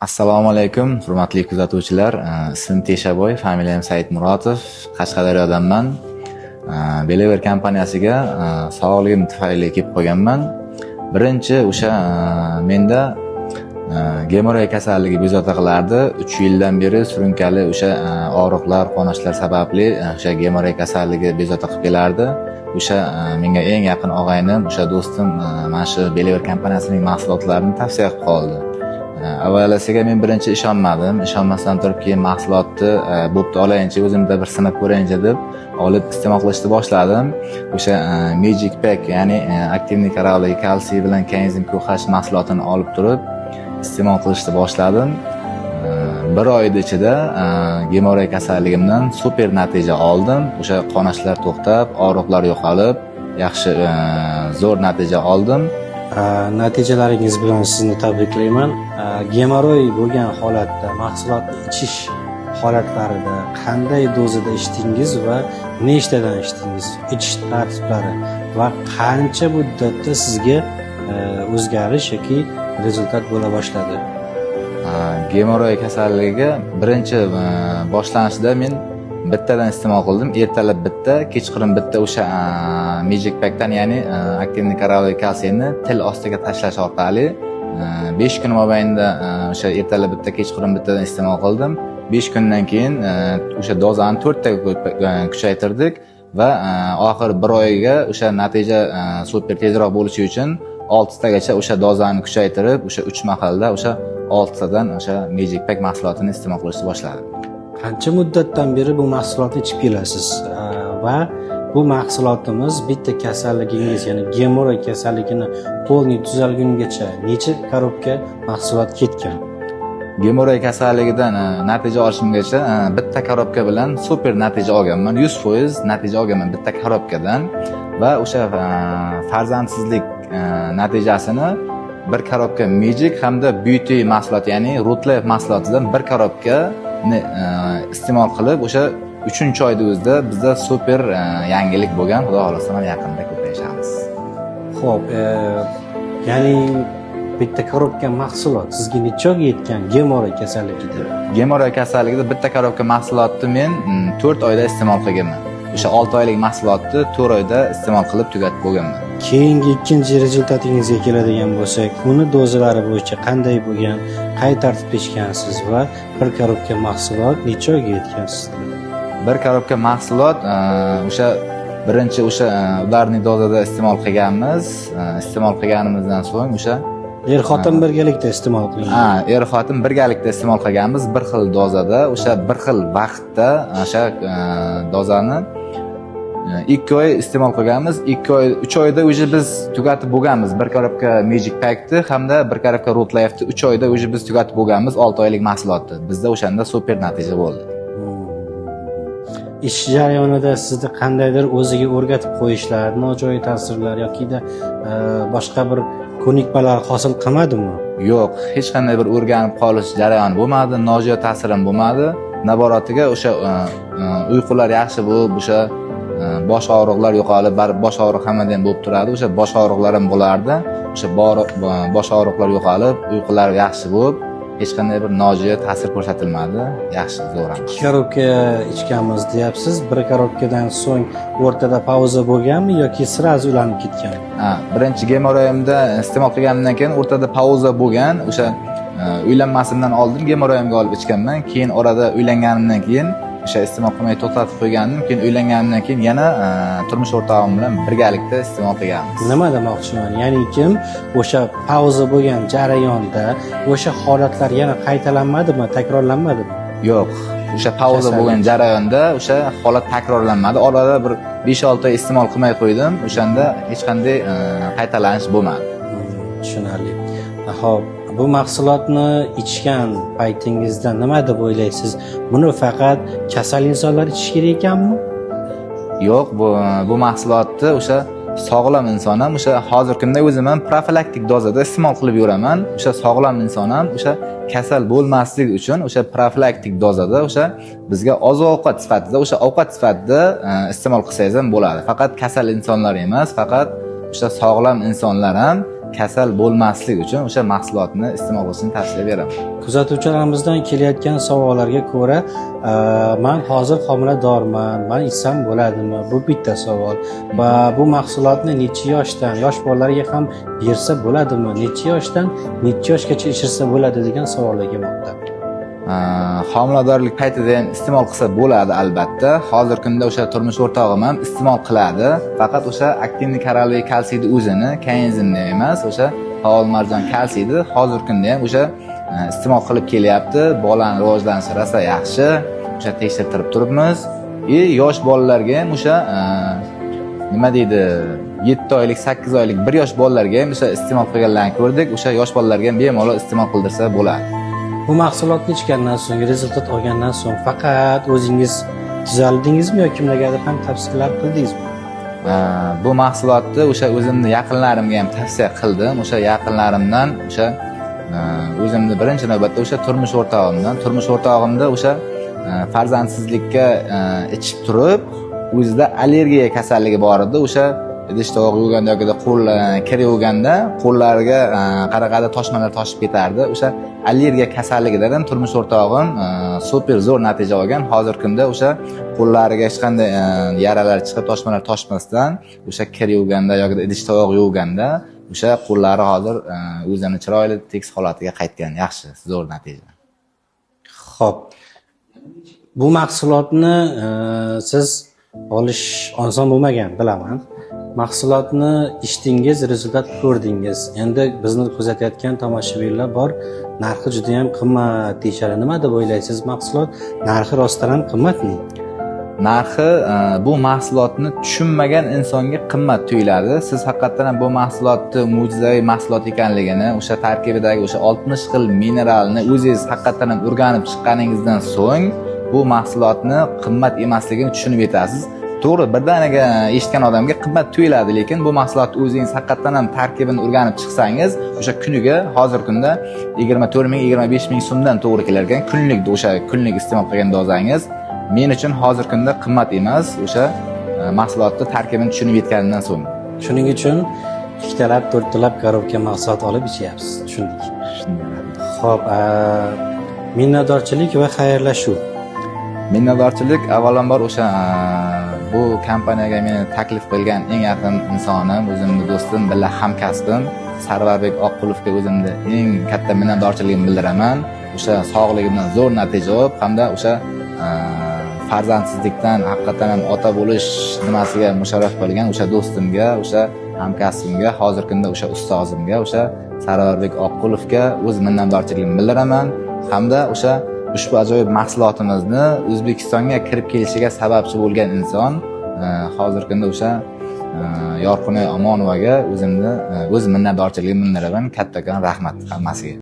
Assalomu alaykum, hurmatli kuzatuvchilar. Ismim Teshaboy, familiyam Saidmuratov, Qashqadaryodanman. Belever kompaniyasiga sog'ligim tufayli kelib qolganman. Birinchi o'sha menda gemoroy kasalligi bezovta qilardi. 3 yildan beri surunkali o'sha og'riqlar, qonashlar sababli o'sha gemoroy kasalligi bezovta qilib kelardi. O'sha menga eng yaqin og'aynim, o'sha do'stim mana shu Belever kompaniyasining mahsulotlarini tavsiya qilib qoldi. Avvalasiga men birinchi ishonmadim. Ishonmasdan turib keyin mahsulotni bo'pti olayinchi, o'zimda bir sinab ko'rayinchi deb olib iste'mol qilishni boshladim. O'sha Magic Pack, ya'ni aktivniy karavli kalsiy bilan kenzim QH mahsulotini olib turib iste'mol qilishni boshladim. Bir oyda ichida gemoroy kasalligimdan super natija oldim. O'sha qonashlar to'xtab, og'riqlar yo'qolib, yaxshi zo'r natija oldim. Natijalaringiz bilan sizni tabriklayman. Gemoroy bo'lgan holatda mahsulotni ichish holatlarida qanday dozada ichdingiz va nechtadan ichdingiz? Ichish tartiblari va qancha muddatda sizga o'zgarish yoki rezultat bo'la boshladi? Gemoroy kasalligiga birinchi boshlanishida men bittadan iste'mol qildim. Ertalab bitta, kechqurun bitta o'sha Magic Pack'dan, ya'ni aktivniy karavli kalsiyni til ostiga tashlash orqali 5 kun mobaynida o'sha ertalab bitta, kechqurun bittadan iste'mol qildim. 5 kundan keyin o'sha dozani 4 taga kuchaytirdik va oxir 1 oyga o'sha natija super tezroq bo'lishi uchun 6 tagacha o'sha dozani kuchaytirib, o'sha 3 mahalda o'sha 6 tadan o'sha Magic Pack mahsulotini iste'mol qilishni boshladim. Qancha muddatdan beri bu mahsulotni ichib kelasiz va bu mahsulotimiz bitta kasalligingiz, ya'ni gemoroy kasalligini to'liq tuzalgungacha necha korobka mahsulot ketgan? Gemoroy kasalligidan natija olishimgacha bitta korobka bilan super natija olganman. 100% natija olganman bitta korobkadan va o'sha farzandsizlik natijasini bir korobka Magic hamda Beauty mahsulot, ya'ni Rootlife mahsulotidan bir korobka iste'mol qilib, o'sha 3-oyda o'zida bizda super yangilik bo'lgan. Xudo xolasa mana yaqinda ko'payishamiz. Xo'p, ya'ni bitta korobka mahsulot sizga necha oyga yetgan gemoroy kasalligida? Gemoroy kasalligida bitta korobka mahsulotni men 4 oyda iste'mol qilganman. O'sha 6 oylik mahsulotni 4 oyda iste'mol qilib tugatib bo'lganman. Keyingi ikkinchi rezultatingizga keladigan bo'lsak, uni dozalari bo'yicha qanday bo'lgan, qay tartibda ichgansiz va bir korobka mahsulot necha oyga yetgan sizda? Bir korobka mahsulot o'sha birinchi o'sha ularning dozada iste'mol qilganmiz. Iste'mol qilganimizdan so'ng o'sha Er-xotin birgalikda iste'mol qilgan. Er-xotin birgalikda iste'mol qilganmiz, bir xil dozada, o'sha bir xil vaqtda o'sha dozani 2 oy iste'mol qilganmiz. 2 oy, 3 oyda o'zi biz tugatib bo'lganmiz. Bir korobka Magic Pack'ni hamda bir korobka Rootlife'ni 3 oyda o'zi biz tugatib bo'lganmiz, 6 oylik mahsulotni. Bizda o'shanda super natija bo'ldi. Ish jarayonida sizni qandaydir o'ziga o'rgatib qo'yishlar, nojo'ya ta'sirlar yokida boshqa bir ko'nikmalar hosil qilmadimi? Yo'q, hech qanday bir o'rganib qolish jarayoni bo'lmadi, nojo'ya ta'sir ham bo'lmadi. Naboratiga o'sha uyqular yaxshi bo'lib, o'sha bosh og'riqlar yo'qolib, bosh og'riq hammada ham bo'lib turadi. O'sha bosh og'riqlar ham bo'lardi. O'sha bosh og'riqlar yo'qolib, uyqular yaxshi bo'lib, hech qanday bir nojo'ya ta'sir ko'rsatilmadi. Yaxshi, zo'r. 2 korobka ichganmiz deyapsiz. Bir korobkadan so'ng o'rtada pauza bo'lganmi yoki sirazi ulanib ketganmi? Birinchi gemoroyimda iste'mol qilganimdan keyin o'rtada pauza bo'lgan. O'sha uylanmasimdan oldin gemoroyimga olib ichganman. Keyin orada uylanganimdan keyin o'sha iste'mol qilmay to'xtatib qo'ygandim. Keyin uylanganimdan keyin yana turmush o'rtog'im bilan birgalikda iste'mol qilganmiz. Nima demoqchiman? Ya'ni kim o'sha pauza bo'lgan jarayonda o'sha holatlar yana qaytalanmadimi, takrorlanmadimi? Yo'q. O'sha pauza bo'lgan jarayonda o'sha holat takrorlanmadi. Orada bir 5-6 oy iste'mol qilmay qo'ydim. O'shanda hech qanday qaytalanish bo'lmadi. Tushunarli. Xo'p, bu mahsulotni ichgan paytingizda nima deb o'ylaysiz? Buni faqat kasal insonlar ichish kerak ekanmi? Yo'q, bu mahsulotni o'sha sog'lom inson ham, o'sha hozirgi kunda o'zim ham profilaktik dozada iste'mol qilib yuraman. O'sha sog'lom inson ham o'sha kasal bo'lmaslik uchun o'sha profilaktik dozada o'sha bizga oziq-ovqat sifatida, o'sha ovqat sifatida iste'mol qilsangiz ham bo'ladi. Faqat kasal insonlar emas, faqat o'sha sog'lom insonlar ham kasal bo'lmaslik uchun o'sha mahsulotni iste'mol qilishni tavsiya beraman. Kuzatuvchilarimizdan kelayotgan savollarga ko'ra, men hozir homiladorman, men ichsam bo'ladimi? Bu bitta savol. Va bu mahsulotni necha yoshdan, yosh bolalarga ham bersa bo'ladimi? Necha yoshdan necha yoshgacha ichirsa bo'ladi degan savollar kelmoqda. Homiladorlik paytida ham iste'mol qilsa bo'ladi albatta. Hozirgi kunda o'sha turmush o'rtog'im ham iste'mol qiladi. Faqat o'sha aktivniy koralliy kalsiyni o'zini, kainzinni emas, o'sha faol marjon kalsiyni hozirgi kunda ham o'sha iste'mol qilib kelyapti. Bolani rivojlanishi rosa yaxshi. O'sha tekshirtirib turibmiz. Yosh bolalarga ham o'sha nima deydi, 7 oylik, 8 oylik, 1 yosh bolalarga ham o'sha iste'mol qilganlarni ko'rdik. O'sha yosh bolalarga ham bemalol iste'mol qildirsa bo'ladi. Bu mahsulotni ichgandan so'ng, rezultat olgandan so'ng faqat o'zingiz tuzaldingizmi yoki kimlargadir ham tavsiyalar qildingizmi? Bu mahsulotni o'sha o'zimni yaqinlarimga ham tavsiya qildim. O'sha yaqinlarimdan o'sha o'zimni birinchi navbatda o'sha turmush o'rtog'imda o'sha farzandsizlikka ichib turib, o'zida allergiya kasalligi bor edi. O'sha idish tovoq yuvganda yoki qo'l kir yuvganda qo'llariga qarag'ada toshmalar toshib ketardi. O'sha allergiya kasalligidan turmush o'rtog'im super zo'r natija olgan. Hozirgi kunda o'sha qo'llariga hech qanday yaralar chiqib, toshmalar toshmasdan o'sha kir yuvganda yoki idish tovoq yuvganda o'sha qo'llari hozir o'zini chiroyli tekis holatiga qaytgan. Yaxshi, zo'r natija. Xo'p. Bu mahsulotni siz olish oson bo'lmagan, bilaman. Mahsulotni ichdingiz, rezultat ko'rdingiz. Endi bizni kuzatayotgan tomoshabinlar bor. Narxi juda ham qimmat deyishadi. Nima deb o'ylaysiz? Mahsulot narxi rostdan ham qimmatmi? Narxi bu mahsulotni tushunmagan insonga qimmat tuyuladi. Siz haqiqatan ham bu mahsulotni mo'jizaviy mahsulot ekanligini, o'sha tarkibidagi o'sha 60 xil mineralni o'zingiz haqiqatan ham o'rganib chiqqaningizdan so'ng bu mahsulotni qimmat emasligini tushunib yetasiz. To'g'ri, birdaniga eshitgan odamga qimmat tuyuladi, lekin bu mahsulotni o'zingiz haqiqatan ham tarkibini o'rganib chiqsangiz, o'sha kuniga hozirgi kunda 24 ming, 25 ming so'mdan to'g'ri kelar ekan. Kunlik iste'mol qilgan dozangiz men uchun hozirgi kunda qimmat emas, o'sha mahsulotni tarkibini tushunib yetgandan so'ng. Shuning uchun ikkitalab, to'rttalab korobka mahsulot olib ichyapsiz, tushundik. Xo'p, minnatdorchilik va xayrlashuv. Minnatdorchilik avvalambor o'sha bu kompaniyaga meni taklif qilgan eng yaqin insonim, o'zimning do'stim, billa hamkasbim Sarvarbek Oqqulovga o'zimni eng katta minnatdorchiligimni bildiraman. O'sha sog'ligimdan zo'r natija olib, hamda o'sha farzandsizlikdan haqiqatan ham ota bo'lish nimasiga musharraf bo'lgan o'sha do'stimga, o'sha hamkasbimga, hozirgi kunda o'sha ustozimga, o'sha Sarvarbek Oqqulovga o'z minnatdorchiligimni bildiraman, hamda o'sha ushbu ajoyib mahsulotimizni O'zbekistonga kirib kelishiga sababchi bo'lgan inson hozirgi kunda o'sha Yorqinay Omonovaga o'z minnatdorchiligimni bildiraman. Kattakon rahmat hammasiga.